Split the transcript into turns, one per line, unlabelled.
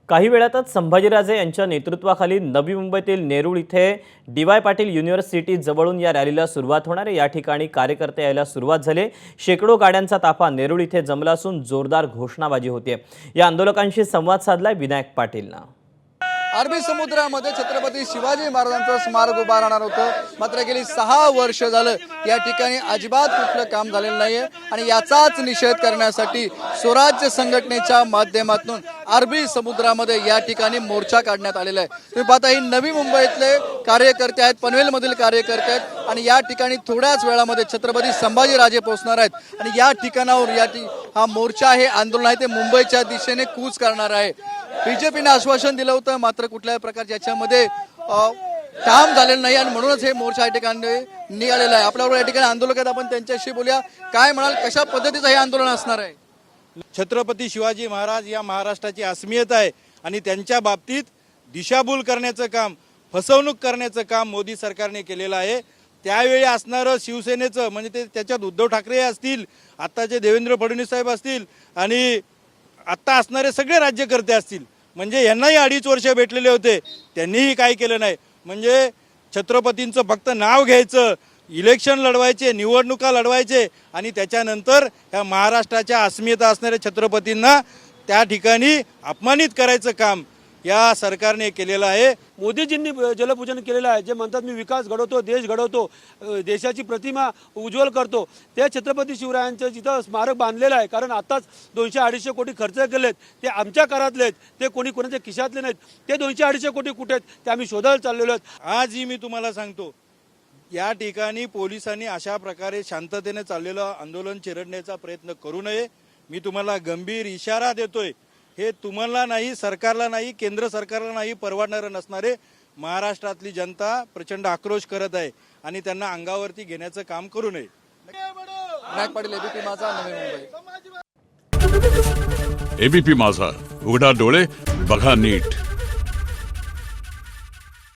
काही वेळातच संभाजीराजे यांच्या नेतृत्वाखाली नवी मुंबईतील नेरूळ इथे डी.वाय. पाटील युनिव्हर्सिटी जवळून या रॅलीला सुरुवात होणार आहे। या ठिकाणी कार्यकर्ते यायला सुरुवात झाली। शेकडो गाड्यांचा ताफा नेरूळ इथे जमला असून जोरदार घोषणाबाजी होते। या आंदोलकांशी संवाद साधलाय विनायक पाटीलने।
अरबी समुद्रामध्ये छत्रपती शिवाजी महाराजांचं स्मारक उभा राहणार होतं, मात्र गेली 6 वर्ष झालं या ठिकाणी अजिबात कुठलं काम झालेलं नाहीये आणि याचाच निषेध करण्यासाठी स्वराज्य संघटनेच्या माध्यमातून अरबी समुद्रामध्ये या ठिकाणी मोर्चा काढण्यात आलेला आहे। तुम्ही पाहता ही नवी मुंबईतले कार्यकर्ते आहेत, पनवेलमधील कार्यकर्ते आहेत आणि या ठिकाणी थोड्याच वेळामध्ये छत्रपती संभाजीराजे पोहोचणार आहेत आणि या ठिकाणावर हा मोर्चा आहे, आंदोलन आहे ते मुंबईच्या दिशेने कूच करणार आहे। बीजेपीने आश्वासन दिलं होतं, मात्र कुठल्याही प्रकारच्या याच्यामध्ये काम झालेलं नाही आणि म्हणूनच हे मोर्चा या ठिकाणी निघालेला आहे। आपल्याबरोबर या ठिकाणी आंदोलक आहेत, आपण त्यांच्याशी बोलूया। काय म्हणाल, कशा पद्धतीचं हे आंदोलन असणार आहे?
छत्रपती शिवाजी महाराज या महाराष्ट्राची अस्मिता आहे आणि त्यांच्या बाबतीत दिशाभूल करण्याचं काम, फसवणूक करण्याचं काम मोदी सरकारने केलेलं आहे। त्यावेळी असणारं शिवसेनेचं म्हणजे त्याच्यात उद्धव ठाकरे असतील, आत्ताचे देवेंद्र फडणवीस साहेब असतील आणि आत्ता असणारे सगळे राज्यकर्ते असतील, म्हणजे यांनाही 2.5 वर्ष भेटलेले होते, त्यांनीही काय केलं नाही। म्हणजे छत्रपतींचं फक्त नाव घ्यायचं, इलेक्शन लढवायचे, निवडणुका लढवायचे आणि त्याच्यानंतर ह्या महाराष्ट्राच्या अस्मिता असणाऱ्या छत्रपतींना त्या ठिकाणी अपमानित करायचं काम या सरकारने केलेलं आहे।
मोदीजींनी जलपूजन केलेलं आहे, जे म्हणतात मी विकास घडवतो, देश घडवतो, देशाची प्रतिमा उज्ज्वल करतो। त्या छत्रपती शिवरायांचं जिथं स्मारक बांधलेलं आहे, कारण आताच 200-250 कोटी खर्च केलेत, ते आमच्या करातले आहेत, ते कोणाच्या खिशातले नाहीत। ते 200-250 कोटी कुठे आहेत ते आम्ही शोधायला चाललेलो आहेत।
आजही मी तुम्हाला सांगतो, या ठिकाणी पोलिसांनी अशा प्रकारे शांततेने चाललेलं आंदोलन चिरडण्याचा प्रयत्न करू नये। मी तुम्हाला गंभीर इशारा देतोय, हे तुम्हाला नाही, सरकारला नाही, केंद्र सरकारला नाही परवडणारं नसणारे महाराष्ट्रातली जनता प्रचंड आक्रोश करत आहे आणि त्यांना अंगावरती घेण्याचं काम करू नये।
विनायक पाटील, एबीपी माझा, नवी मुंबई।
एबीपी माझा, उघडा डोळे बघा नीट।